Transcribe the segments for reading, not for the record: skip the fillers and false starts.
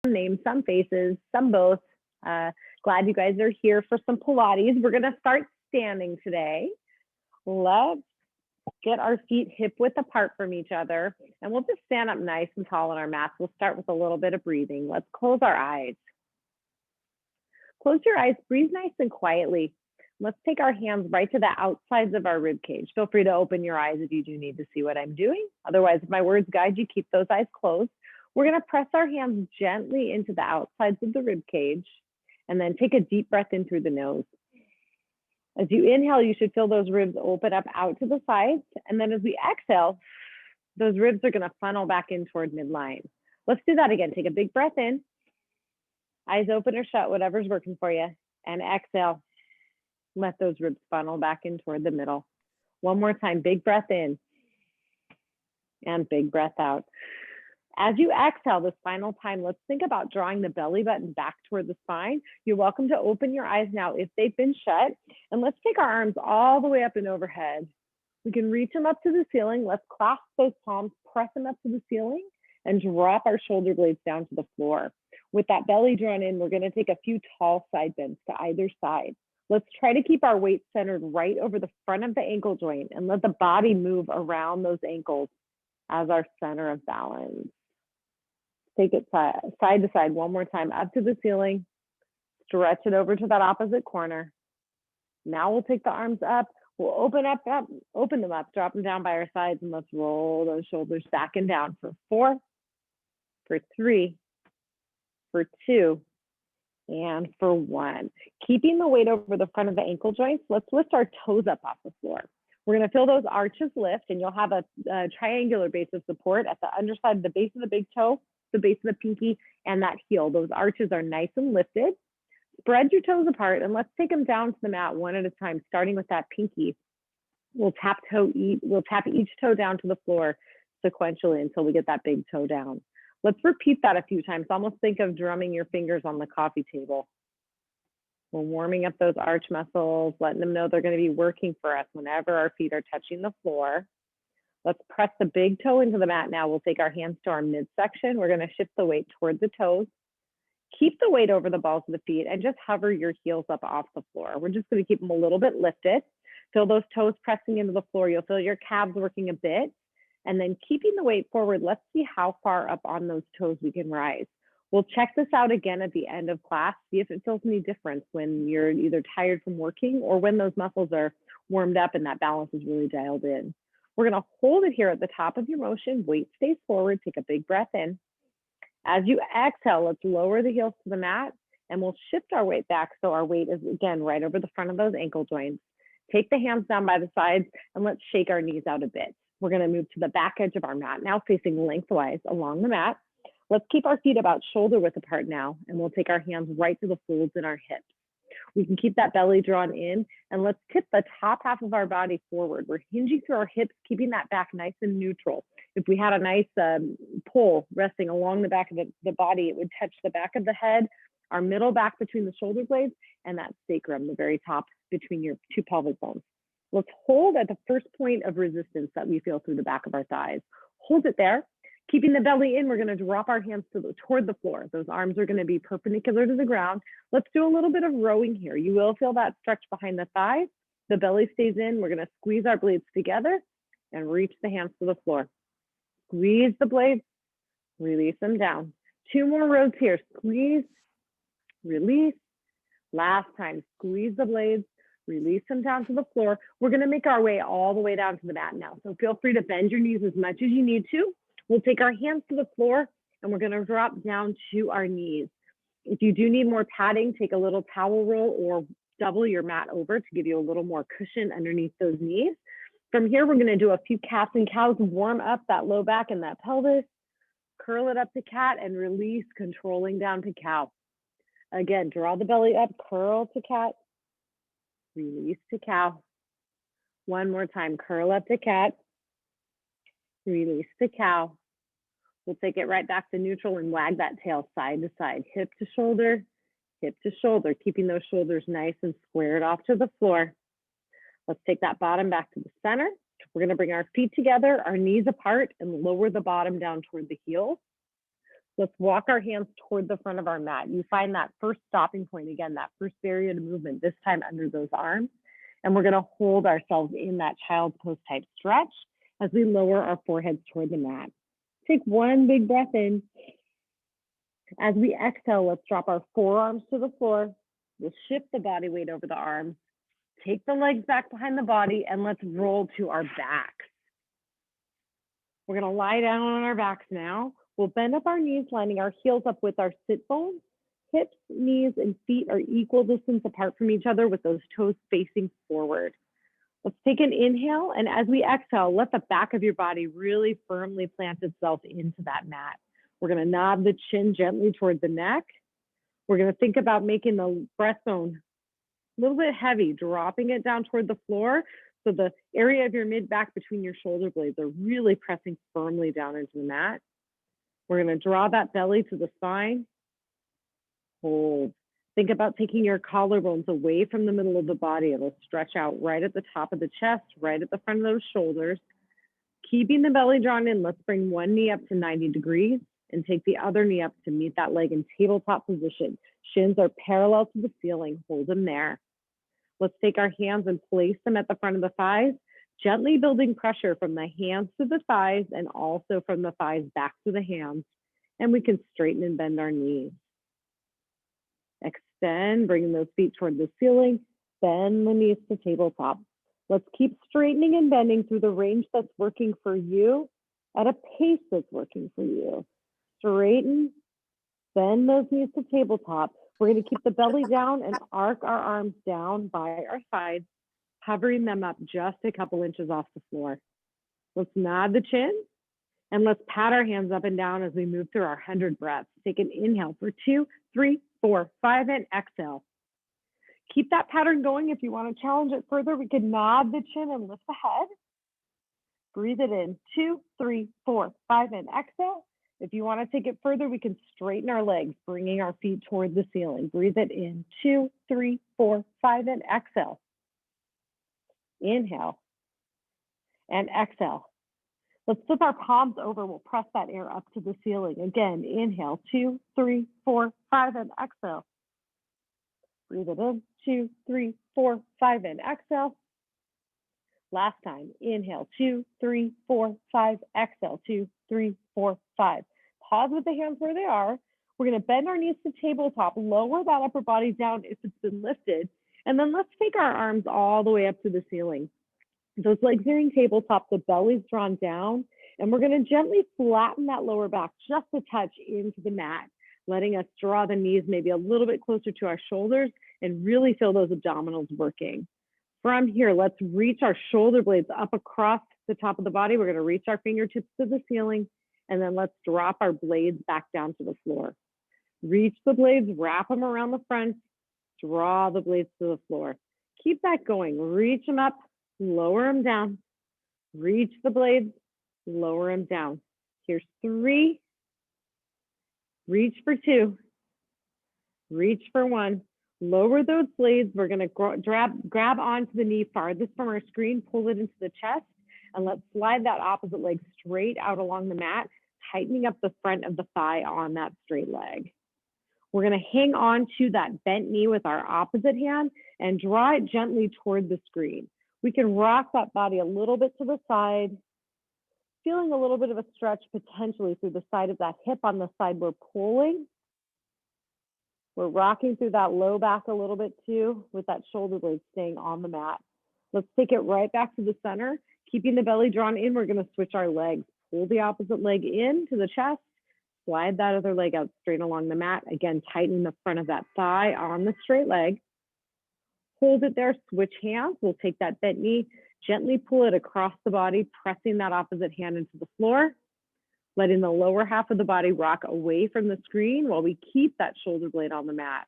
names, some faces, some both. Glad you guys are here for some Pilates. We're gonna start standing today. Let's get our feet hip width apart from each other, and we'll just stand up nice and tall on our mats. We'll start with a little bit of breathing. Let's close our eyes. Close your eyes, breathe nice and quietly. Let's take our hands right to the outsides of our rib cage. Feel free to open your eyes if you do need to see what I'm doing. Otherwise, if my words guide you, keep those eyes closed. We're gonna press our hands gently into the outsides of the rib cage, and then take a deep breath in through the nose. As you inhale, you should feel those ribs open up out to the sides. And then as we exhale, those ribs are gonna funnel back in toward midline. Let's do that again. Take a big breath in. Eyes open or shut, whatever's working for you. And exhale. Let those ribs funnel back in toward the middle. One more time, big breath in. And big breath out. As you exhale this final time, let's think about drawing the belly button back toward the spine. You're welcome to open your eyes now if they've been shut. And let's take our arms all the way up and overhead. We can reach them up to the ceiling. Let's clasp those palms, press them up to the ceiling, and drop our shoulder blades down to the floor. With that belly drawn in, we're gonna take a few tall side bends to either side. Let's try to keep our weight centered right over the front of the ankle joint and let the body move around those ankles as our center of balance. Take it side to side one more time, up to the ceiling. Stretch it over to that opposite corner. Now we'll take the arms up. We'll open them up, drop them down by our sides, and let's roll those shoulders back and down for 4, for 3, for 2, and for 1. Keeping the weight over the front of the ankle joints, let's lift our toes up off the floor. We're gonna feel those arches lift, and you'll have a triangular base of support at the underside, the base of the big toe, the base of the pinky, and that heel. Those arches are nice and lifted. Spread your toes apart, and let's take them down to the mat one at a time, starting with that pinky. We'll tap each toe down to the floor sequentially until we get that big toe down. Let's repeat that a few times. Almost think of drumming your fingers on the coffee table. We're warming up those arch muscles, letting them know they're going to be working for us whenever our feet are touching the floor. Let's press the big toe into the mat now. We'll take our hands to our midsection. We're going to shift the weight toward the toes. Keep the weight over the balls of the feet and just hover your heels up off the floor. We're just going to keep them a little bit lifted. Feel those toes pressing into the floor. You'll feel your calves working a bit. And then keeping the weight forward, let's see how far up on those toes we can rise. We'll check this out again at the end of class, see if it feels any difference when you're either tired from working or when those muscles are warmed up and that balance is really dialed in. We're gonna hold it here at the top of your motion. Weight stays forward, take a big breath in. As you exhale, let's lower the heels to the mat and we'll shift our weight back so our weight is again right over the front of those ankle joints. Take the hands down by the sides and let's shake our knees out a bit. We're gonna move to the back edge of our mat, now facing lengthwise along the mat. Let's keep our feet about shoulder width apart now, and we'll take our hands right to the folds in our hips. We can keep that belly drawn in, and let's tip the top half of our body forward. We're hinging through our hips, keeping that back nice and neutral. If we had a nice pole resting along the back of the body, it would touch the back of the head, our middle back between the shoulder blades, and that sacrum, the very top between your two pelvic bones. Let's hold at the first point of resistance that we feel through the back of our thighs. Hold it there. Keeping the belly in, we're gonna drop our hands toward the floor. Those arms are gonna be perpendicular to the ground. Let's do a little bit of rowing here. You will feel that stretch behind the thighs. The belly stays in. We're gonna squeeze our blades together and reach the hands to the floor. Squeeze the blades, release them down. 2 more rows here. Squeeze, release. Last time, squeeze the blades, release them down to the floor. We're gonna make our way all the way down to the mat now. So feel free to bend your knees as much as you need to. We'll take our hands to the floor and we're gonna drop down to our knees. If you do need more padding, take a little towel roll or double your mat over to give you a little more cushion underneath those knees. From here, we're gonna do a few cats and cows, warm up that low back and that pelvis, curl it up to cat and release, controlling down to cow. Again, draw the belly up, curl to cat, release to cow. One more time, curl up to cat, release to cow. We'll take it right back to neutral and wag that tail side to side, hip to shoulder, keeping those shoulders nice and squared off to the floor. Let's take that bottom back to the center. We're gonna bring our feet together, our knees apart, and lower the bottom down toward the heels. Let's walk our hands toward the front of our mat. You find that first stopping point, again, that first barrier to movement, this time under those arms. And we're gonna hold ourselves in that child's pose type stretch as we lower our foreheads toward the mat. Take one big breath in. As we exhale, let's drop our forearms to the floor. We'll shift the body weight over the arms. Take the legs back behind the body and let's roll to our backs. We're gonna lie down on our backs now. We'll bend up our knees, lining our heels up with our sit bones. Hips, knees, and feet are equal distance apart from each other with those toes facing forward. Let's take an inhale, and as we exhale, let the back of your body really firmly plant itself into that mat. We're gonna nod the chin gently toward the neck. We're gonna think about making the breastbone a little bit heavy, dropping it down toward the floor so the area of your mid-back between your shoulder blades are really pressing firmly down into the mat. We're gonna draw that belly to the spine. Hold. Think about taking your collarbones away from the middle of the body. It'll stretch out right at the top of the chest, right at the front of those shoulders. Keeping the belly drawn in, let's bring one knee up to 90 degrees and take the other knee up to meet that leg in tabletop position. Shins are parallel to the ceiling. Hold them there. Let's take our hands and place them at the front of the thighs, gently building pressure from the hands to the thighs and also from the thighs back to the hands. And we can straighten and bend our knees. Extend, bringing those feet toward the ceiling, bend the knees to tabletop. Let's keep straightening and bending through the range that's working for you at a pace that's working for you. Straighten, bend those knees to tabletop. We're gonna keep the belly down and arc our arms down by our sides, hovering them up just a couple inches off the floor. Let's nod the chin and let's pat our hands up and down as we move through our 100 breaths. Take an inhale for 2, 3, 4, 5, and exhale. Keep that pattern going. If you want to challenge it further, we can nod the chin and lift the head. Breathe it in, 2, 3, 4, 5, and exhale. If you want to take it further, we can straighten our legs, bringing our feet toward the ceiling. Breathe it in, 2, 3, 4, 5, and exhale. Inhale and exhale. Let's flip our palms over. We'll press that air up to the ceiling. Again, inhale, 2, 3, 4, 5, and exhale. Breathe it in, 2, 3, 4, 5, and exhale. Last time, inhale, 2, 3, 4, 5, exhale, 2, 3, 4, 5. Pause with the hands where they are. We're gonna bend our knees to tabletop, lower that upper body down if it's been lifted, and then let's take our arms all the way up to the ceiling. Those legs are in tabletop, the belly's drawn down, and we're gonna gently flatten that lower back just a touch into the mat, letting us draw the knees maybe a little bit closer to our shoulders and really feel those abdominals working. From here, let's reach our shoulder blades up across the top of the body. We're gonna reach our fingertips to the ceiling, and then let's drop our blades back down to the floor. Reach the blades, wrap them around the front, draw the blades to the floor. Keep that going. Reach them up, lower them down. Reach the blades, lower them down. Here's 3. Reach for 2. Reach for 1. Lower those blades. We're gonna grab onto the knee farthest from our screen, pull it into the chest, and let's slide that opposite leg straight out along the mat, tightening up the front of the thigh on that straight leg. We're gonna hang on to that bent knee with our opposite hand and draw it gently toward the screen. We can rock that body a little bit to the side, feeling a little bit of a stretch potentially through the side of that hip on the side we're pulling. We're rocking through that low back a little bit too, with that shoulder blade staying on the mat. Let's take it right back to the center. Keeping the belly drawn in, we're gonna switch our legs. Pull the opposite leg in to the chest, slide that other leg out straight along the mat. Again, tighten the front of that thigh on the straight leg. Hold it there, switch hands. We'll take that bent knee, gently pull it across the body, pressing that opposite hand into the floor, letting the lower half of the body rock away from the screen while we keep that shoulder blade on the mat.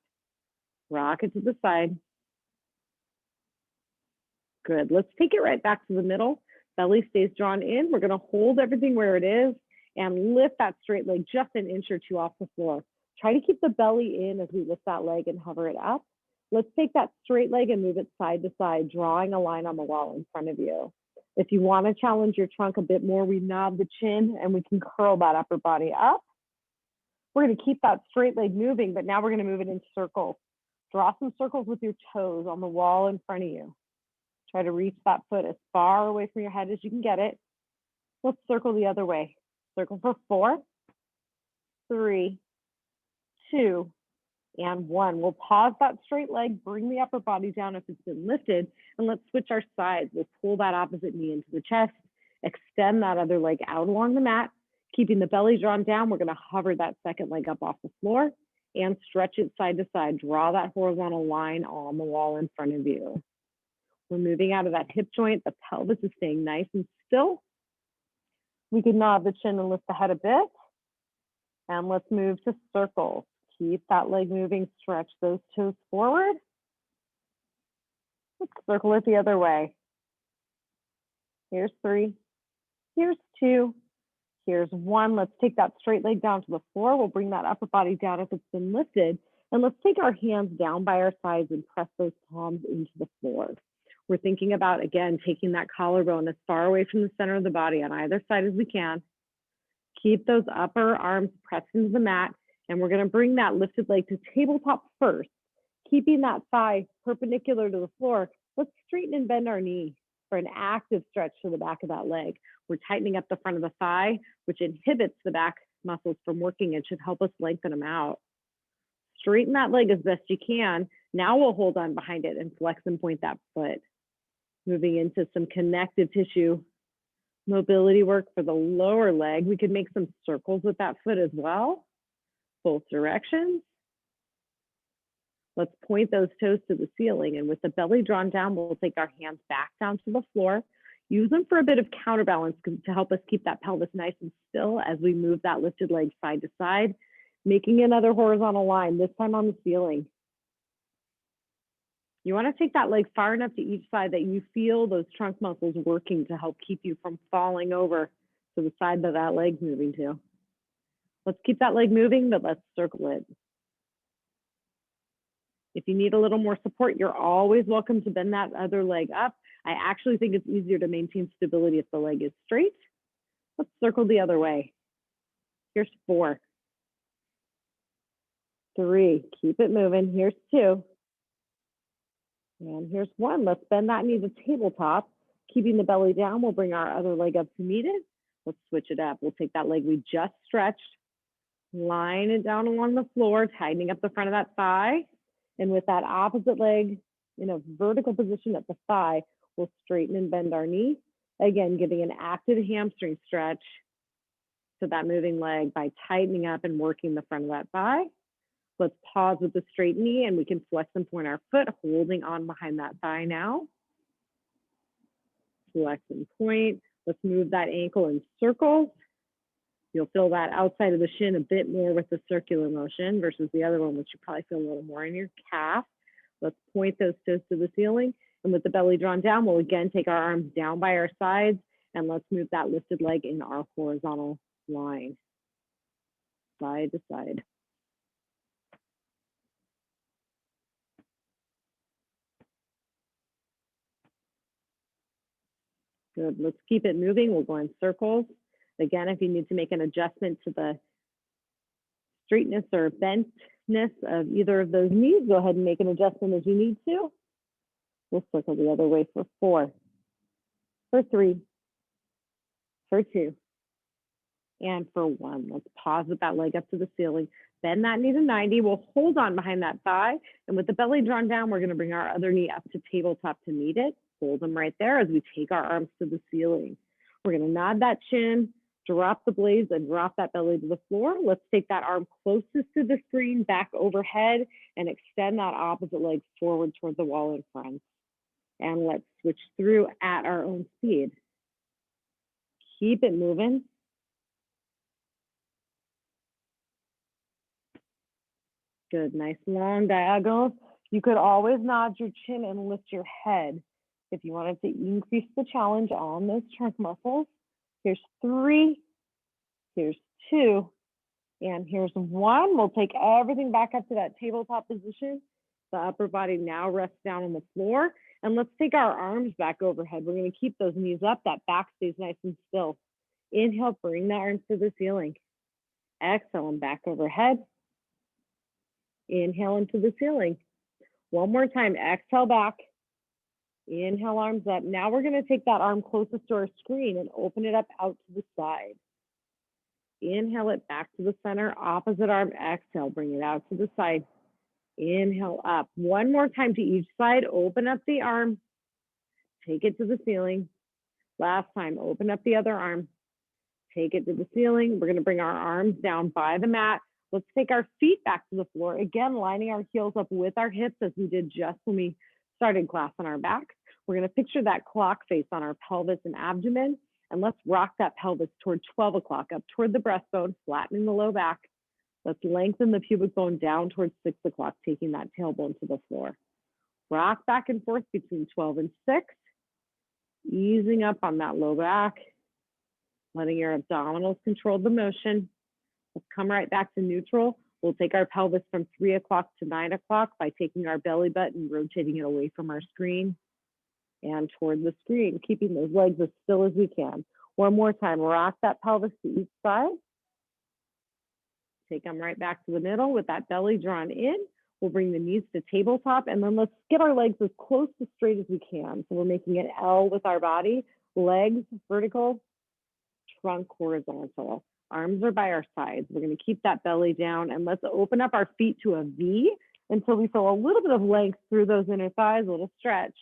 Rock it to the side. Good, let's take it right back to the middle. Belly stays drawn in. We're gonna hold everything where it is and lift that straight leg just an inch or two off the floor. Try to keep the belly in as we lift that leg and hover it up. Let's take that straight leg and move it side to side, drawing a line on the wall in front of you. If you want to challenge your trunk a bit more, we nod the chin and we can curl that upper body up. We're going to keep that straight leg moving, but now we're going to move it in circles. Draw some circles with your toes on the wall in front of you. Try to reach that foot as far away from your head as you can get it. Let's circle the other way. Circle for 4, 3, 2, and 1. We'll pause that straight leg, bring the upper body down if it's been lifted, and let's switch our sides. We'll pull that opposite knee into the chest, extend that other leg out along the mat, keeping the belly drawn down. We're going to hover that second leg up off the floor and stretch it side to side. Draw that horizontal line on the wall in front of you. We're moving out of that hip joint. The pelvis is staying nice and still. We can nod the chin and lift the head a bit. And let's move to circles. Keep that leg moving, stretch those toes forward. Let's circle it the other way. Here's 3, here's 2, here's 1. Let's take that straight leg down to the floor. We'll bring that upper body down if it's been lifted. And let's take our hands down by our sides and press those palms into the floor. We're thinking about, again, taking that collarbone as far away from the center of the body on either side as we can. Keep those upper arms pressed into the mat, and we're going to bring that lifted leg to tabletop first, keeping that thigh perpendicular to the floor. Let's straighten and bend our knee for an active stretch to the back of that leg. We're tightening up the front of the thigh, which inhibits the back muscles from working. It should help us lengthen them out. Straighten that leg as best you can. Now we'll hold on behind it and flex and point that foot. Moving into some connective tissue mobility work for the lower leg. We could make some circles with that foot as well, both directions. Let's point those toes to the ceiling, and with the belly drawn down, we'll take our hands back down to the floor. Use them for a bit of counterbalance to help us keep that pelvis nice and still as we move that lifted leg side to side, making another horizontal line, this time on the ceiling. You want to take that leg far enough to each side that you feel those trunk muscles working to help keep you from falling over to the side that that leg's moving to. Let's keep that leg moving, but let's circle it. If you need a little more support, you're always welcome to bend that other leg up. I actually think it's easier to maintain stability if the leg is straight. Let's circle the other way. Here's 4, 3, keep it moving. Here's 2. And here's 1. Let's bend that knee to tabletop. Keeping the belly down, we'll bring our other leg up to meet it. Let's switch it up. We'll take that leg we just stretched, line it down along the floor, tightening up the front of that thigh. And with that opposite leg in a vertical position at the thigh, we'll straighten and bend our knee. Again, giving an active hamstring stretch to that moving leg by tightening up and working the front of that thigh. Let's pause with the straight knee, and we can flex and point our foot, holding on behind that thigh now. Flex and point. Let's move that ankle in circles. You'll feel that outside of the shin a bit more with the circular motion versus the other one, which you probably feel a little more in your calf. Let's point those toes to the ceiling. And with the belly drawn down, we'll again take our arms down by our sides, and let's move that lifted leg in our horizontal line, side to side. Good. Let's keep it moving. We'll go in circles. Again, if you need to make an adjustment to the straightness or bentness of either of those knees, go ahead and make an adjustment as you need to. We'll circle the other way for 4, for 3, for 2, and for 1. Let's pause with that leg up to the ceiling. Bend that knee to 90. We'll hold on behind that thigh. And with the belly drawn down, we're going to bring our other knee up to tabletop to meet it. Hold them right there as we take our arms to the ceiling. We're going to nod that chin, drop the blades, and drop that belly to the floor. Let's take that arm closest to the screen, back overhead, and extend that opposite leg forward toward the wall in front. And let's switch through at our own speed. Keep it moving. Good, nice long diagonals. You could always nod your chin and lift your head if you wanted to increase the challenge on those trunk muscles. Here's 3, here's 2, and here's 1. We'll take everything back up to that tabletop position. The upper body now rests down on the floor. And let's take our arms back overhead. We're going to keep those knees up. That back stays nice and still. Inhale, bring the arms to the ceiling. Exhale and back overhead. Inhale into the ceiling. One more time, exhale back. Inhale, arms up. Now we're gonna take that arm closest to our screen and open it up out to the side. Inhale it back to the center, opposite arm, exhale, bring it out to the side. Inhale up. One more time to each side, open up the arm, take it to the ceiling. Last time, open up the other arm, take it to the ceiling. We're gonna bring our arms down by the mat. Let's take our feet back to the floor. Again, lining our heels up with our hips as we did just when we started class on our backs. We're gonna picture that clock face on our pelvis and abdomen. And let's rock that pelvis toward 12 o'clock, up toward the breastbone, flattening the low back. Let's lengthen the pubic bone down towards 6 o'clock, taking that tailbone to the floor. Rock back and forth between 12 and 6, easing up on that low back, letting your abdominals control the motion. Let's come right back to neutral. We'll take our pelvis from 3 o'clock to 9 o'clock by taking our belly button, rotating it away from our screen and toward the screen, keeping those legs as still as we can. One more time, rock that pelvis to each side. Take them right back to the middle with that belly drawn in. We'll bring the knees to tabletop, and then let's get our legs as close to straight as we can. So we're making an L with our body, legs vertical, trunk horizontal. Arms are by our sides. We're gonna keep that belly down, and let's open up our feet to a V until we feel a little bit of length through those inner thighs, a little stretch.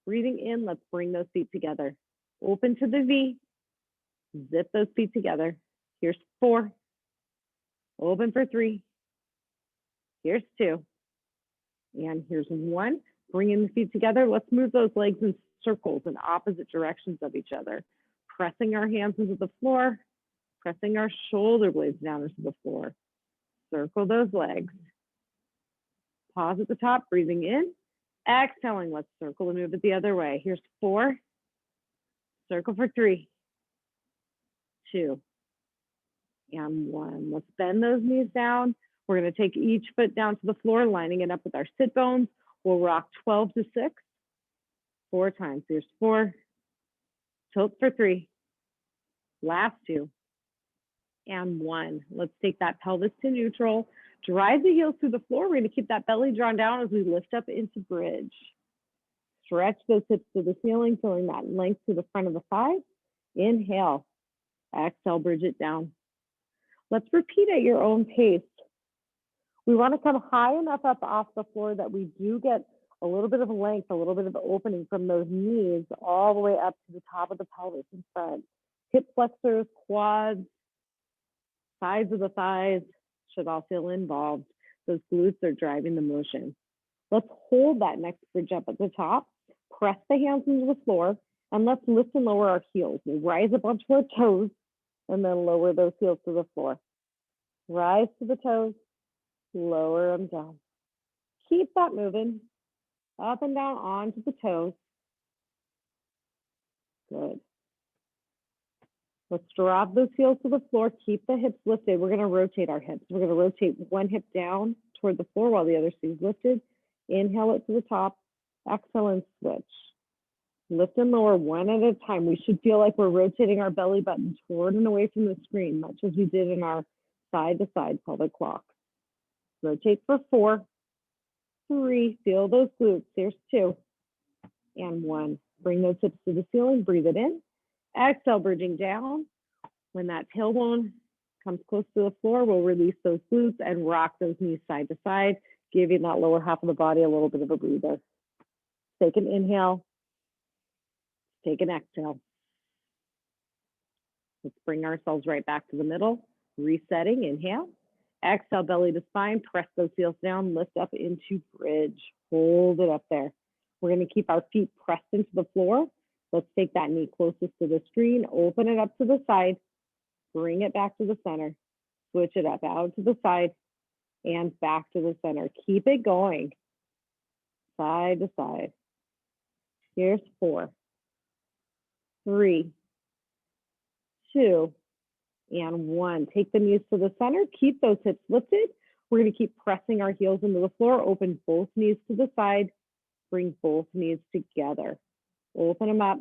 Breathing in, let's bring those feet together. Open to the V, zip those feet together. Here's 4, open for 3, here's 2, and here's 1. Bringing the feet together, let's move those legs in circles in opposite directions of each other. Pressing our hands into the floor, pressing our shoulder blades down into the floor. Circle those legs. Pause at the top, breathing in. Exhaling, let's circle and move it the other way. Here's 4, circle for 3, 2, and 1. Let's bend those knees down. We're gonna take each foot down to the floor, lining it up with our sit bones. We'll rock 12 to 6, 4 times. Here's 4, tilt for 3, last 2, and 1. Let's take that pelvis to neutral. Drive the heels through the floor. We're gonna keep that belly drawn down as we lift up into bridge. Stretch those hips to the ceiling, feeling that length to the front of the thighs. Inhale, exhale, bridge it down. Let's repeat at your own pace. We wanna come high enough up off the floor that we do get a little bit of length, a little bit of opening from those knees all the way up to the top of the pelvis in front. Hip flexors, quads, sides of the thighs should all feel involved. Those glutes are driving the motion. Let's hold that next bridge up at the top. Press the hands into the floor, and let's lift and lower our heels. We rise up onto our toes, and then lower those heels to the floor. Rise to the toes, lower them down. Keep that moving, up and down onto the toes. Good. Let's drop those heels to the floor. Keep the hips lifted. We're going to rotate our hips. We're going to rotate one hip down toward the floor while the other stays lifted. Inhale it to the top. Exhale and switch. Lift and lower one at a time. We should feel like we're rotating our belly button toward and away from the screen, much as we did in our side-to-side pelvic walk. Rotate for 4, 3. Feel those glutes. There's 2, and 1. Bring those hips to the ceiling. Breathe it in. Exhale, bridging down. When that tailbone comes close to the floor, we'll release those glutes and rock those knees side to side, giving that lower half of the body a little bit of a breather. Take an inhale. Take an exhale. Let's bring ourselves right back to the middle. Resetting, inhale. Exhale, belly to spine. Press those heels down. Lift up into bridge. Hold it up there. We're going to keep our feet pressed into the floor. Let's take that knee closest to the screen. Open it up to the side. Bring it back to the center. Switch it up out to the side and back to the center. Keep it going. Side to side. Here's 4, 3, 2, and 1. Take the knees to the center. Keep those hips lifted. We're going to keep pressing our heels into the floor. Open both knees to the side. Bring both knees together. Open them up.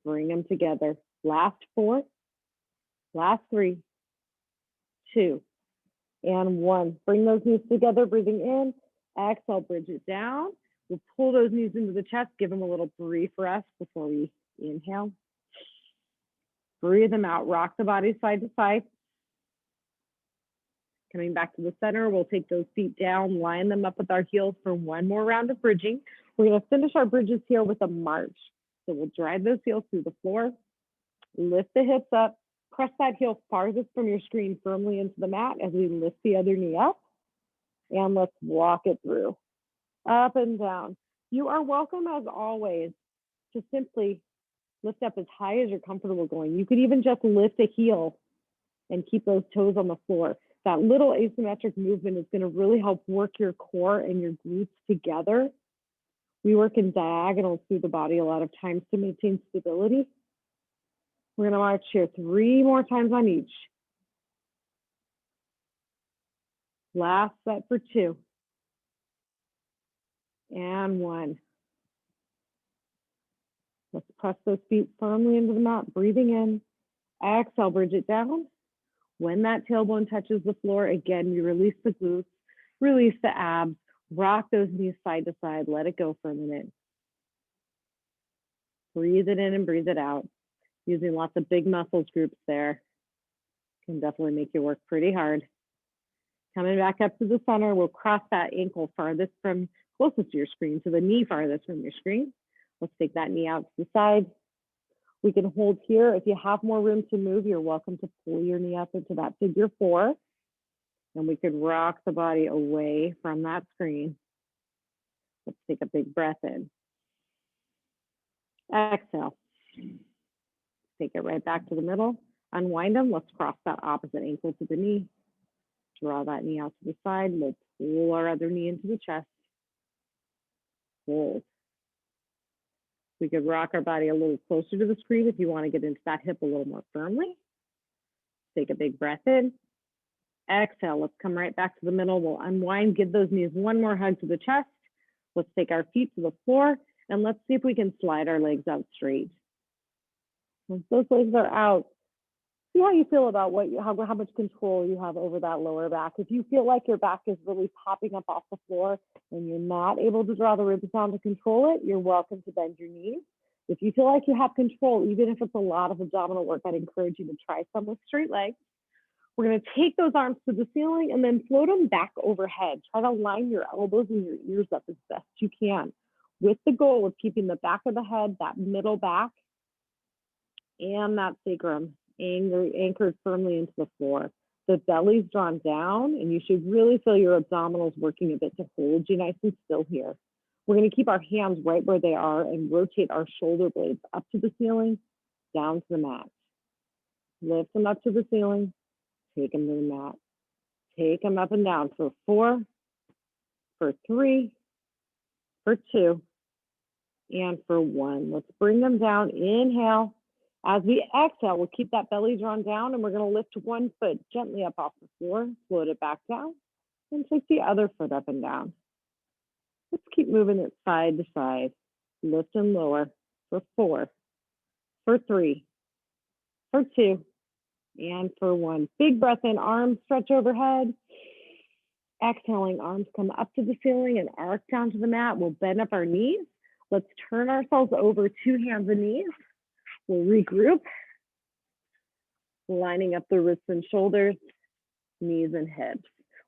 Bring them together. Last 4, last 3, 2, and 1. Bring those knees together, breathing in. Exhale, bridge it down. We'll pull those knees into the chest, give them a little brief rest before we inhale. Breathe them out, rock the body side to side. Coming back to the center, we'll take those feet down, line them up with our heels for one more round of bridging. We're gonna finish our bridges here with a march. So we'll drive those heels through the floor, lift the hips up, press that heel farthest from your screen firmly into the mat as we lift the other knee up, and let's walk it through, up and down. You are welcome, as always, to simply lift up as high as you're comfortable going. You could even just lift a heel and keep those toes on the floor. That little asymmetric movement is going to really help work your core and your glutes together. We work in diagonals through the body a lot of times to maintain stability. We're going to march here 3 more times on each. Last set for 2. And 1. Let's press those feet firmly into the mat, breathing in. Exhale, bridge it down. When that tailbone touches the floor, again, you release the glutes, release the abs, rock those knees side to side, let it go for a minute. Breathe it in and breathe it out. Using lots of big muscles groups there. Can definitely make you work pretty hard. Coming back up to the center, we'll cross that ankle farthest from, closest to your screen, to the knee farthest from your screen. Let's take that knee out to the side. We can hold here. If you have more room to move, you're welcome to pull your knee up into that figure 4. And we could rock the body away from that screen. Let's take a big breath in. Exhale. Take it right back to the middle. Unwind them. Let's cross that opposite ankle to the knee. Draw that knee out to the side. We'll pull our other knee into the chest. Hold. We could rock our body a little closer to the screen if you want to get into that hip a little more firmly. Take a big breath in. Exhale. Let's come right back to the middle. We'll unwind, give those knees one more hug to the chest. Let's take our feet to the floor, and let's see if we can slide our legs out straight. Once those legs are out, see how you feel about how much control you have over that lower back. If you feel like your back is really popping up off the floor and you're not able to draw the ribs down to control it, you're welcome to bend your knees. If you feel like you have control, even if it's a lot of abdominal work, I'd encourage you to try some with straight legs. We're going to take those arms to the ceiling and then float them back overhead. Try to line your elbows and your ears up as best you can, with the goal of keeping the back of the head, that middle back, and that sacrum anchored firmly into the floor. The belly's drawn down, and you should really feel your abdominals working a bit to hold you nice and still here. We're going to keep our hands right where they are and rotate our shoulder blades up to the ceiling, down to the mat. Lift them up to the ceiling, take them to the mat. Take them up and down for 4, for 3, for 2, and for 1. Let's bring them down. Inhale. As we exhale, we'll keep that belly drawn down, and we're going to lift one foot gently up off the floor, float it back down, and take the other foot up and down. Let's keep moving it side to side. Lift and lower for 4, for 3, for 2, and for 1. Big breath in, arms stretch overhead. Exhaling, arms come up to the ceiling and arc down to the mat. We'll bend up our knees. Let's turn ourselves over, 2 hands and knees. We'll regroup, lining up the wrists and shoulders, knees and hips.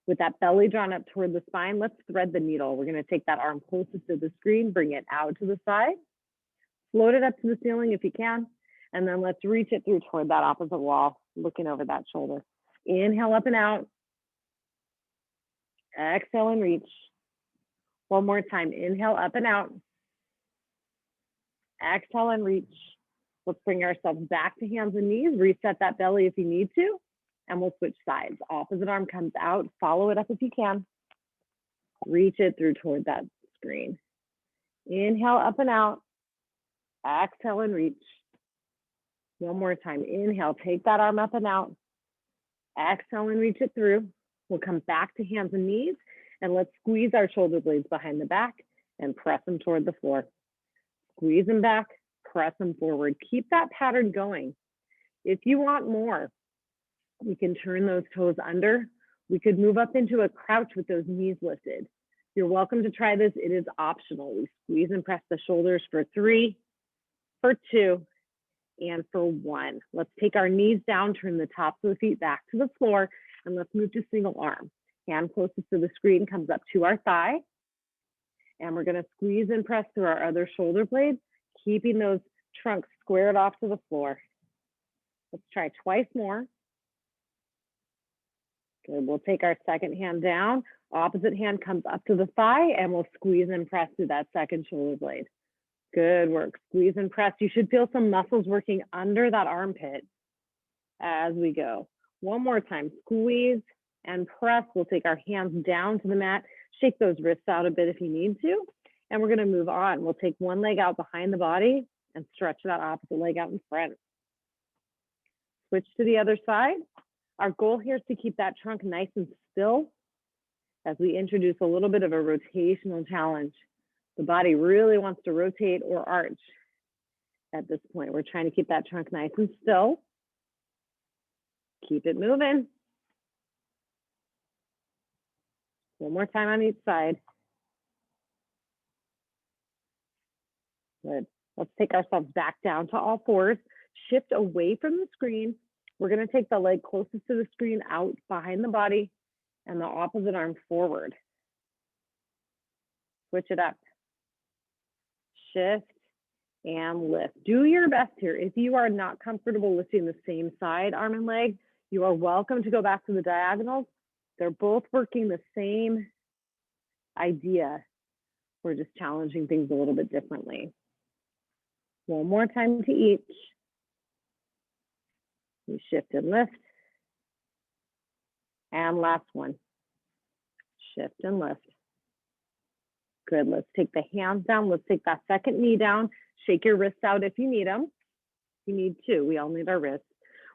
With that belly drawn up toward the spine, let's thread the needle. We're going to take that arm closest to the screen, bring it out to the side, float it up to the ceiling if you can, and then let's reach it through toward that opposite wall, looking over that shoulder. Inhale up and out. Exhale and reach. One more time. Inhale up and out. Exhale and reach. Let's bring ourselves back to hands and knees. Reset that belly if you need to, and we'll switch sides. Opposite arm comes out. Follow it up if you can. Reach it through toward that screen. Inhale up and out. Exhale and reach. One more time. Inhale, take that arm up and out. Exhale and reach it through. We'll come back to hands and knees, and let's squeeze our shoulder blades behind the back and press them toward the floor. Squeeze them back, press them forward. Keep that pattern going. If you want more, We can turn those toes under. We could move up into a crouch with those knees lifted. You're welcome to try this. It is optional. We squeeze and press the shoulders for 3, for 2, and for 1. Let's take our knees down, turn the tops of the feet back to the floor, and let's move to single arm. Hand closest to the screen comes up to our thigh, and we're gonna squeeze and press through our other shoulder blades, keeping those trunks squared off to the floor. Let's try twice more. Good, we'll take our second hand down, opposite hand comes up to the thigh, and we'll squeeze and press through that second shoulder blade. Good work, squeeze and press. You should feel some muscles working under that armpit as we go. One more time, squeeze and press. We'll take our hands down to the mat, shake those wrists out a bit if you need to, and we're gonna move on. We'll take one leg out behind the body and stretch that opposite leg out in front. Switch to the other side. Our goal here is to keep that trunk nice and still as we introduce a little bit of a rotational challenge. The body really wants to rotate or arch at this point. We're trying to keep that trunk nice and still. Keep it moving. One more time on each side. Good. Let's take ourselves back down to all fours. Shift away from the screen. We're going to take the leg closest to the screen out behind the body and the opposite arm forward. Switch it up. Shift and lift. Do your best here. If you are not comfortable lifting the same side, arm and leg, you are welcome to go back to the diagonals. They're both working the same idea. We're just challenging things a little bit differently. One more time to each. We shift and lift. And last one. Shift and lift. Good, let's take the hands down. Let's take that second knee down. Shake your wrists out if you need them. You need to, we all need our wrists.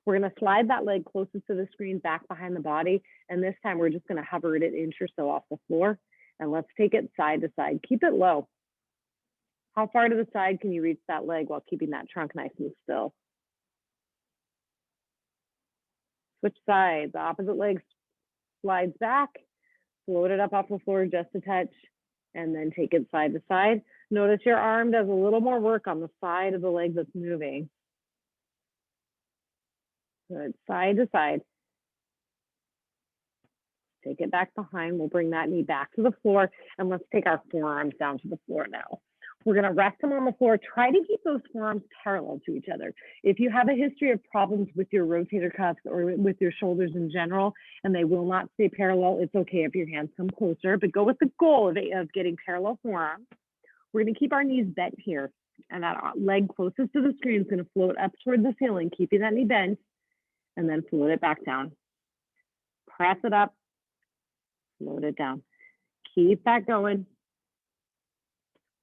We're gonna slide that leg closest to the screen back behind the body. And this time we're just gonna hover it an inch or so off the floor. And let's take it side to side. Keep it low. How far to the side can you reach that leg while keeping that trunk nice and still? Switch sides, the opposite leg slides back, float it up off the floor just a touch, and then take it side to side. Notice your arm does a little more work on the side of the leg that's moving. Good, side to side. Take it back behind. We'll bring that knee back to the floor, and let's take our forearms down to the floor now. We're gonna rest them on the floor. Try to keep those forearms parallel to each other. If you have a history of problems with your rotator cuffs or with your shoulders in general, and they will not stay parallel, it's okay if your hands come closer, but go with the goal of getting parallel forearms. We're gonna keep our knees bent here, and that leg closest to the screen is gonna float up toward the ceiling, keeping that knee bent, and then float it back down. Press it up, float it down. Keep that going.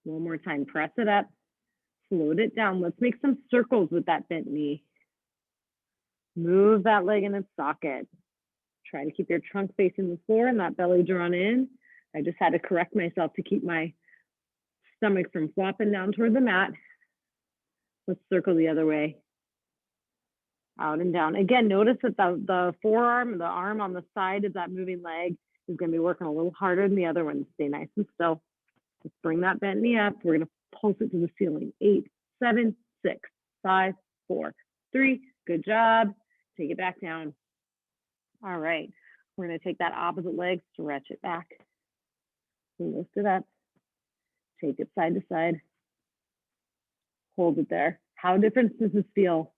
One more time, press it up, float it down. Let's make some circles with that bent knee. Move that leg in its socket. Try to keep your trunk facing the floor and that belly drawn in. I just had to correct myself to keep my stomach from flopping down toward the mat. Let's circle the other way. Out and down. Again, notice that the forearm, the arm on the side of that moving leg is going to be working a little harder than the other one. Stay nice and still. Let's bring that bent knee up. We're going to pulse it to the ceiling. 8, 7, 6, 5, 4, 3. Good job. Take it back down. All right. We're going to take that opposite leg, stretch it back. Lift it up. Take it side to side. Hold it there. How different does this feel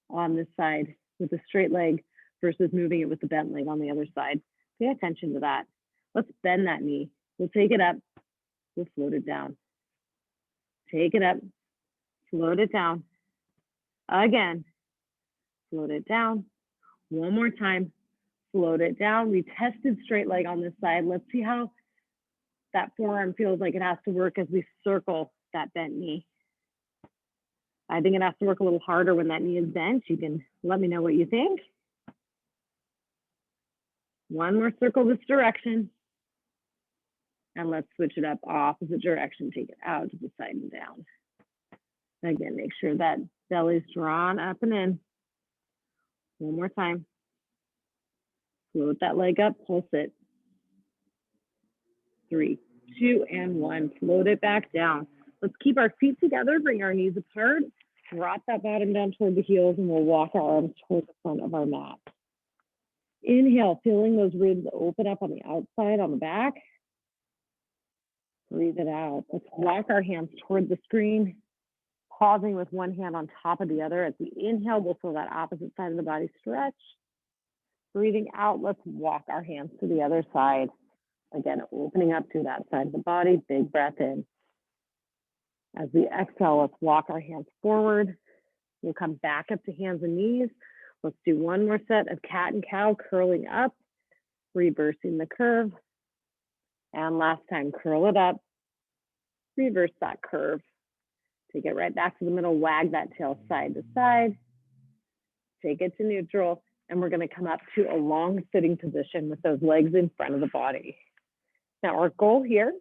on this side with a straight leg versus moving it with the bent leg on the other side? Pay attention to that. Let's bend that knee. We'll take it up. We'll float it down. Take it up, float it down. Again, float it down. One more time, float it down. We tested straight leg on this side. Let's see how that forearm feels like it has to work as we circle that bent knee. I think it has to work a little harder when that knee is bent. You can let me know what you think. One more circle this direction. And let's switch it up opposite direction. Take it out to the side and down. Again, make sure that belly's drawn up and in. One more time. Float that leg up, pulse it. 3, 2, and 1. Float it back down. Let's keep our feet together, bring our knees apart, drop that bottom down toward the heels, and we'll walk our arms toward the front of our mat. Inhale, feeling those ribs open up on the outside, on the back. Breathe it out. Let's walk our hands toward the screen, pausing with one hand on top of the other. As we inhale, we'll feel that opposite side of the body stretch. Breathing out, let's walk our hands to the other side. Again, opening up to that side of the body, big breath in. As we exhale, let's walk our hands forward. We'll come back up to hands and knees. Let's do one more set of cat and cow, curling up, reversing the curve. And last time, curl it up, reverse that curve. Take it right back to the middle, wag that tail side to side. Take it to neutral, and we're gonna come up to a long sitting position with those legs in front of the body. Now our goal here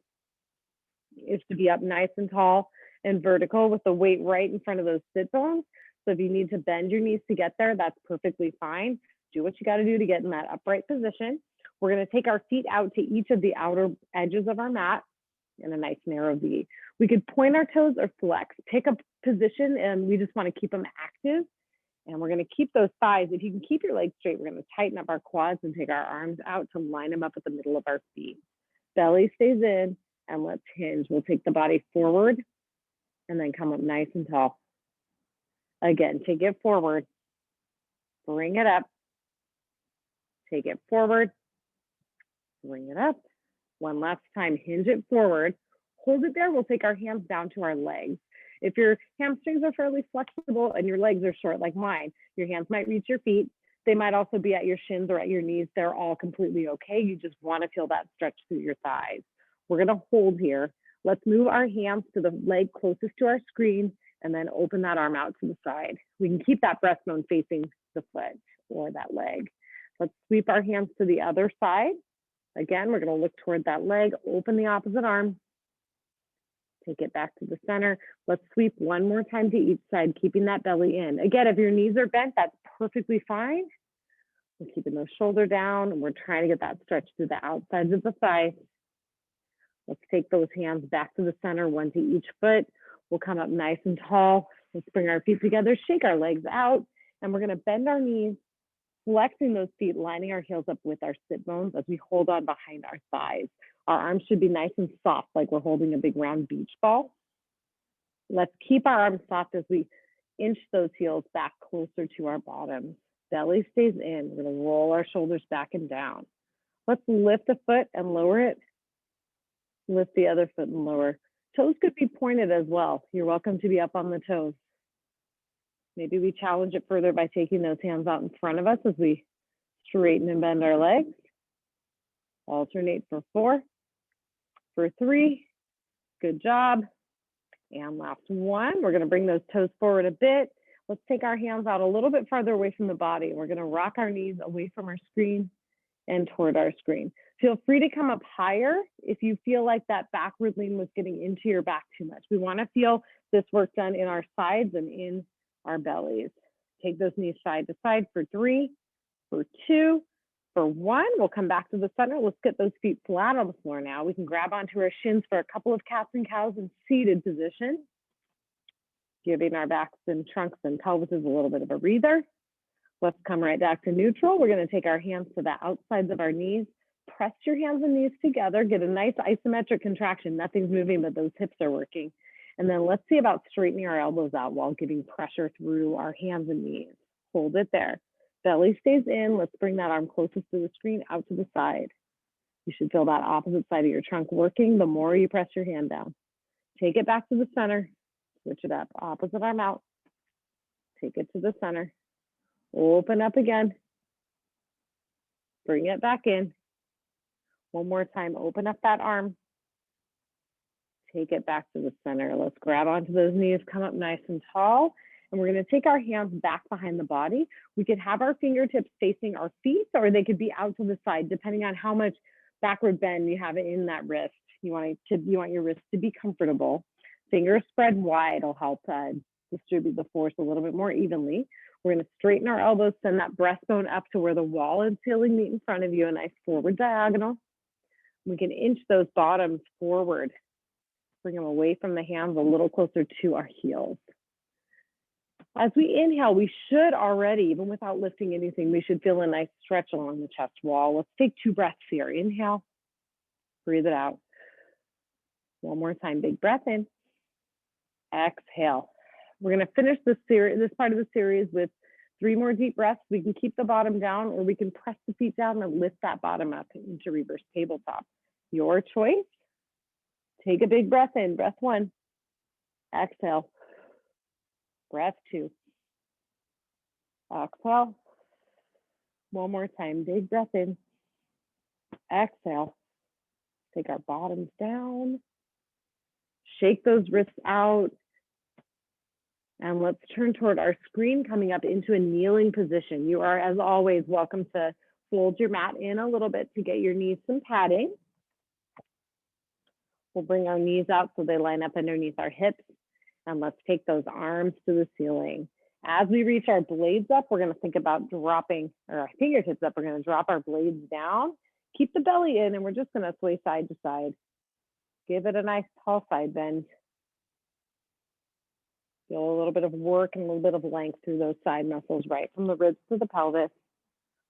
is to be up nice and tall and vertical with the weight right in front of those sit bones. So if you need to bend your knees to get there, that's perfectly fine. Do what you gotta do to get in that upright position. We're gonna take our feet out to each of the outer edges of our mat in a nice narrow V. We could point our toes or flex, pick a position, and we just wanna keep them active. And we're gonna keep those thighs. If you can keep your legs straight, we're gonna tighten up our quads and take our arms out to line them up at the middle of our feet. Belly stays in, and let's hinge. We'll take the body forward and then come up nice and tall. Again, take it forward, bring it up, take it forward, bring it up. One last time, hinge it forward, hold it there. We'll take our hands down to our legs. If your hamstrings are fairly flexible and your legs are short like mine, your hands might reach your feet. They might also be at your shins or at your knees. They're all completely okay. You just want to feel that stretch through your thighs. We're going to hold here. Let's move our hands to the leg closest to our screen and then open that arm out to the side. We can keep that breastbone facing the foot or that leg. Let's sweep our hands to the other side. Again, we're going to look toward that leg, open the opposite arm, take it back to the center. Let's sweep one more time to each side, keeping that belly in. Again, if your knees are bent, that's perfectly fine. We're keeping those shoulders down, and we're trying to get that stretch through the outsides of the thighs. Let's take those hands back to the center, one to each foot. We'll come up nice and tall. Let's bring our feet together, shake our legs out, and we're going to bend our knees, flexing those feet, lining our heels up with our sit bones as we hold on behind our thighs. Our arms should be nice and soft, like we're holding a big round beach ball. Let's keep our arms soft as we inch those heels back closer to our bottoms. Belly stays in. We're going to roll our shoulders back and down. Let's lift a foot and lower it. Lift the other foot and lower. Toes could be pointed as well. You're welcome to be up on the toes. Maybe we challenge it further by taking those hands out in front of us as we straighten and bend our legs. Alternate for 4, for 3. Good job. And last one, we're going to bring those toes forward a bit. Let's take our hands out a little bit farther away from the body. We're going to rock our knees away from our screen and toward our screen. Feel free to come up higher if you feel like that backward lean was getting into your back too much. We want to feel this work done in our sides and in our bellies. Take those knees side to side for 3, for 2, for 1. We'll come back to the center. Let's get those feet flat on the floor now. We can grab onto our shins for a couple of cats and cows in seated position, giving our backs and trunks and pelvises a little bit of a breather. Let's come right back to neutral. We're going to take our hands to the outsides of our knees. Press your hands and knees together. Get a nice isometric contraction. Nothing's moving, but those hips are working. And then let's see about straightening our elbows out while giving pressure through our hands and knees. Hold it there. Belly stays in. Let's bring that arm closest to the screen out to the side. You should feel that opposite side of your trunk working the more you press your hand down. Take it back to the center. Switch it up. Opposite arm out. Take it to the center. Open up again. Bring it back in. One more time. Open up that arm. Take it back to the center. Let's grab onto those knees, come up nice and tall. And we're going to take our hands back behind the body. We could have our fingertips facing our feet, or they could be out to the side, depending on how much backward bend you have in that wrist. You want your wrist to be comfortable. Fingers spread wide will help distribute the force a little bit more evenly. We're gonna straighten our elbows, send that breastbone up to where the wall and ceiling meet in front of you, a nice forward diagonal. We can inch those bottoms forward, bring them away from the hands, a little closer to our heels. As we inhale, we should already, even without lifting anything, we should feel a nice stretch along the chest wall. Let's take 2 breaths here. Inhale, breathe it out. One more time, big breath in. Exhale. We're gonna finish this part of the series with 3 more deep breaths. We can keep the bottom down, or we can press the feet down and lift that bottom up into reverse tabletop. Your choice. Take a big breath in, breath 1. Exhale. Breath 2. Exhale. One more time, big breath in. Exhale. Take our bottoms down. Shake those wrists out. And let's turn toward our screen, coming up into a kneeling position. You are, as always, welcome to fold your mat in a little bit to get your knees some padding. We'll bring our knees out so they line up underneath our hips. And let's take those arms to the ceiling. As we reach our blades up, we're gonna think about dropping, or our fingertips up, we're gonna drop our blades down, keep the belly in, and we're just gonna sway side to side. Give it a nice tall side bend. Feel a little bit of work and a little bit of length through those side muscles, right from the ribs to the pelvis.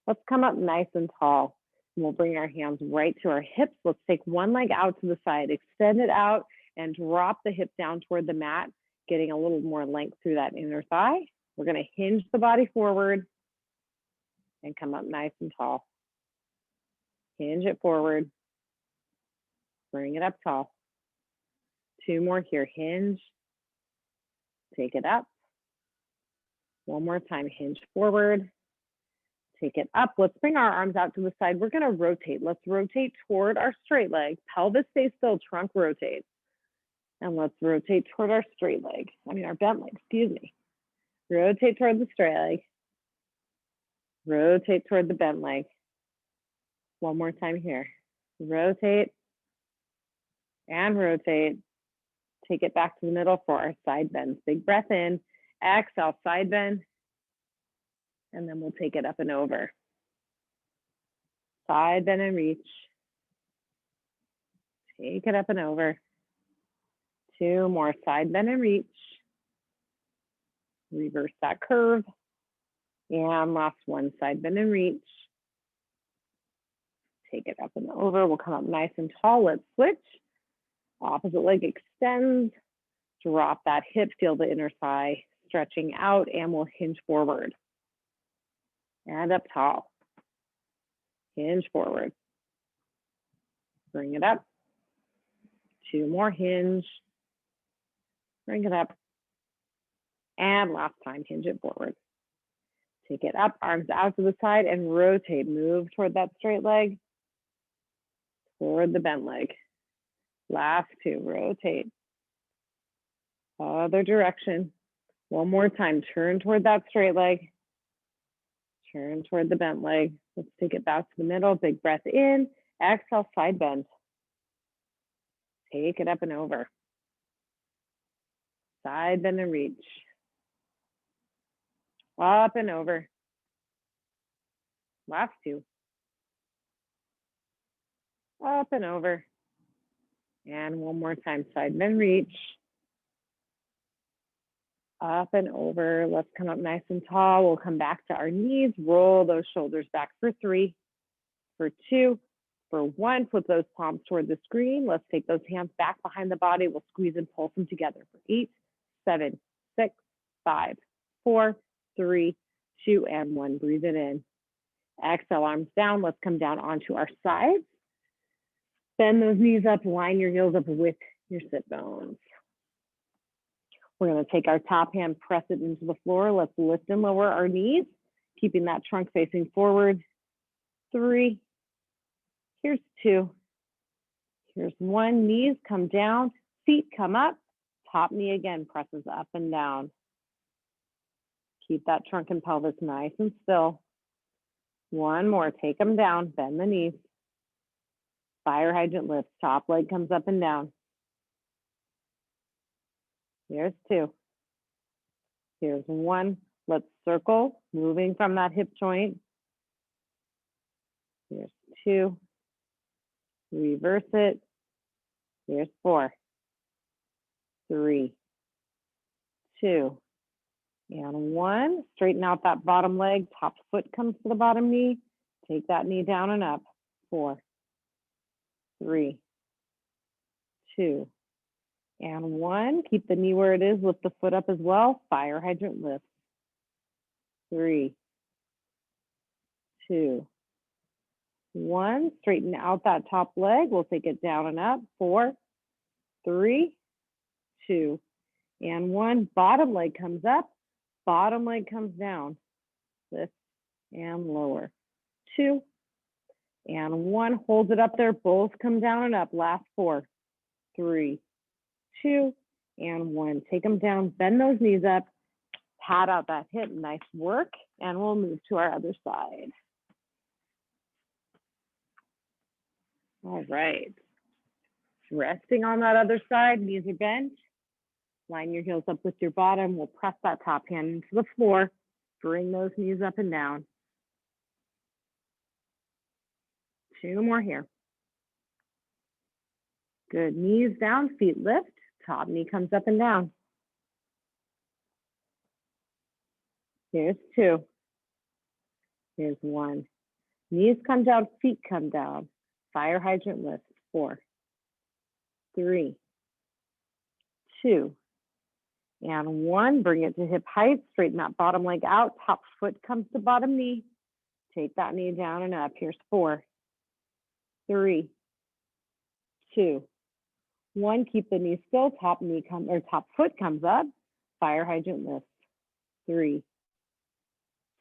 Let's come up nice and tall. And we'll bring our hands right to our hips. Let's take one leg out to the side, extend it out, and drop the hip down toward the mat, getting a little more length through that inner thigh. We're gonna hinge the body forward and come up nice and tall. Hinge it forward, bring it up tall. 2 more here, hinge, take it up. One more time, hinge forward, take it up. Let's bring our arms out to the side. We're gonna rotate. Let's rotate toward our straight leg. Pelvis stays still, trunk rotates. And let's rotate toward our straight leg. Our bent leg, excuse me. Rotate toward the straight leg. Rotate toward the bent leg. One more time here. Rotate and rotate. Take it back to the middle for our side bends. Big breath in, exhale, side bend. And then we'll take it up and over. Side bend and reach. Take it up and over. 2 more, side bend and reach. Reverse that curve. And last one, side bend and reach. Take it up and over. We'll come up nice and tall. Let's switch. Opposite leg extends. Drop that hip, feel the inner thigh stretching out, and we'll hinge forward. And up tall. Hinge forward. Bring it up. 2 more, hinge. Bring it up. And last time, hinge it forward. Take it up, arms out to the side, and rotate. Move toward that straight leg, toward the bent leg. Last 2, rotate. Other direction. One more time, turn toward that straight leg. Turn toward the bent leg. Let's take it back to the middle. Big breath in, exhale, side bend. Take it up and over. Side bend and reach. Up and over. Last 2. Up and over. And one more time, side bend, reach. Up and over. Let's come up nice and tall. We'll come back to our knees. Roll those shoulders back for 3, for 2, for 1. Flip those palms toward the screen. Let's take those hands back behind the body. We'll squeeze and pulse them together for 8, 7, 6, 5, 4, 3, 2, and 1. Breathe it in. Exhale, arms down. Let's come down onto our sides. Bend those knees up, line your heels up with your sit bones. We're gonna take our top hand, press it into the floor. Let's lift and lower our knees, keeping that trunk facing forward. 3, here's 2, here's 1. Knees come down, feet come up, top knee again presses up and down. Keep that trunk and pelvis nice and still. 1 more, take them down, bend the knees. Fire hydrant lifts, top leg comes up and down. Here's 2. Here's 1. Let's circle, moving from that hip joint. Here's 2. Reverse it. Here's 4. 3, 2, and 1. Straighten out that bottom leg. Top foot comes to the bottom knee. Take that knee down and up. 4, 3, 2, and 1. Keep the knee where it is. Lift the foot up as well. Fire hydrant lift. 3, 2, 1. Straighten out that top leg. We'll take it down and up. 4, 3, 2, and 1. Bottom leg comes up. Bottom leg comes down. Lift and lower. 2, and 1. Hold it up there. Both come down and up. Last 4, 3, 2, and 1. Take them down. Bend those knees up. Pat out that hip. Nice work. And we'll move to our other side. All right. Resting on that other side. Knees are bent. Line your heels up with your bottom. We'll press that top hand into the floor. Bring those knees up and down. 2 more here. Good. Knees down, feet lift. Top knee comes up and down. Here's 2. Here's 1. Knees come down, feet come down. Fire hydrant lift. 4, 3, 2, and 1. Bring it to hip height. Straighten that bottom leg out. Top foot comes to bottom knee. Take that knee down and up. Here's 4, 3, 2, 1. Keep the knee still. Top foot comes up. Fire hydrant lift. 3,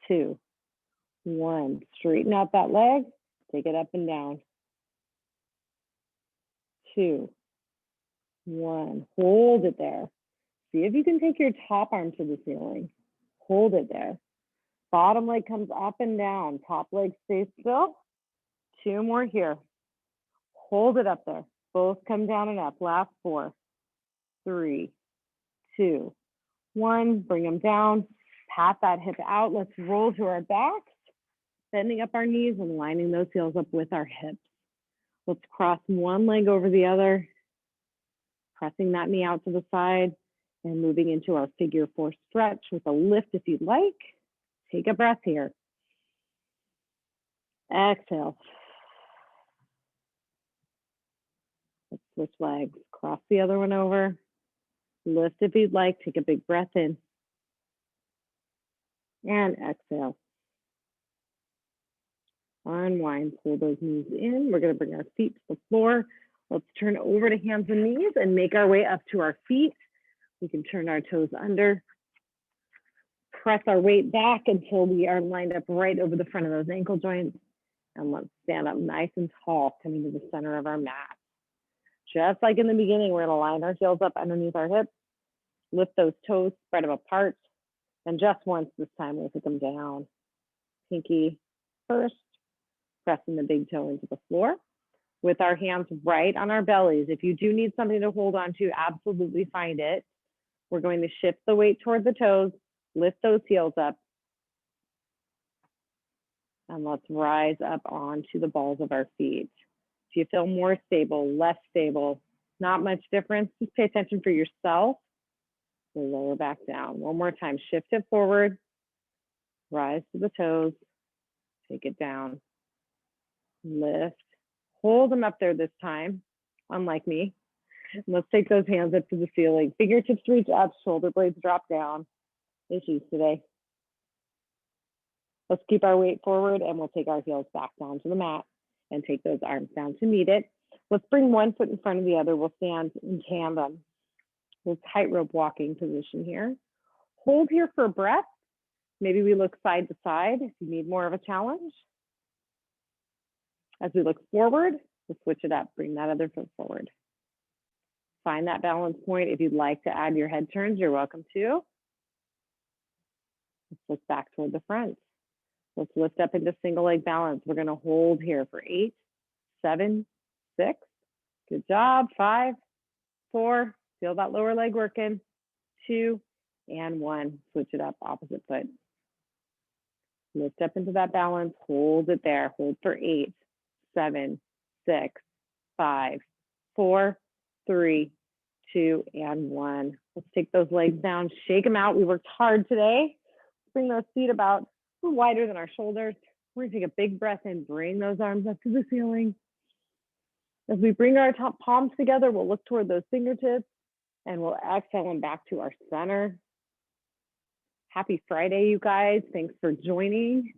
2, 1. Straighten out that leg. Take it up and down. 2, 1. Hold it there. See if you can take your top arm to the ceiling. Hold it there. Bottom leg comes up and down. Top leg stays still. 2 more here. Hold it up there. Both come down and up. Last 4, 3, 2, 1. Bring them down. Pat that hip out. Let's roll to our backs. Bending up our knees and lining those heels up with our hips. Let's cross one leg over the other. Pressing that knee out to the side and moving into our figure 4 stretch with a lift if you'd like. Take a breath here. Exhale. Let's switch legs. Cross the other one over. Lift if you'd like. Take a big breath in. And exhale. Unwind. Pull those knees in. We're going to bring our feet to the floor. Let's turn over to hands and knees and make our way up to our feet. We can turn our toes under. Press our weight back until we are lined up right over the front of those ankle joints. And let's stand up nice and tall, coming to the center of our mat. Just like in the beginning, we're going to line our heels up underneath our hips. Lift those toes, spread them apart. And just once this time, we'll take them down. Pinky first, pressing the big toe into the floor. With our hands right on our bellies. If you do need something to hold on to, absolutely find it. We're going to shift the weight toward the toes, lift those heels up, and let's rise up onto the balls of our feet. If you feel more stable, less stable, not much difference, just pay attention for yourself. We'll lower back down. One more time, shift it forward, rise to the toes, take it down, lift. Hold them up there this time, unlike me. Let's take those hands up to the ceiling. Fingertips reach up, shoulder blades drop down. Issues today. Let's keep our weight forward and we'll take our heels back down to the mat and take those arms down to meet it. Let's bring one foot in front of the other. We'll stand in tandem. We'll tightrope walking position here. Hold here for a breath. Maybe we look side to side if you need more of a challenge. As we look forward, we'll switch it up. Bring that other foot forward. Find that balance point. If you'd like to add your head turns, you're welcome to. Let's look back toward the front. Let's lift up into single leg balance. We're going to hold here for 8, 7, 6. Good job. 5, 4. Feel that lower leg working. 2, and 1. Switch it up, opposite foot. Lift up into that balance, hold it there. Hold for 8, 7, 6, 5, 4, 3, 2, and 1. Let's take those legs down, shake them out. We worked hard today. Bring those feet about wider than our shoulders. We're gonna take a big breath in, bring those arms up to the ceiling. As we bring our top palms together, we'll look toward those fingertips and we'll exhale them back to our center. Happy Friday, you guys. Thanks for joining.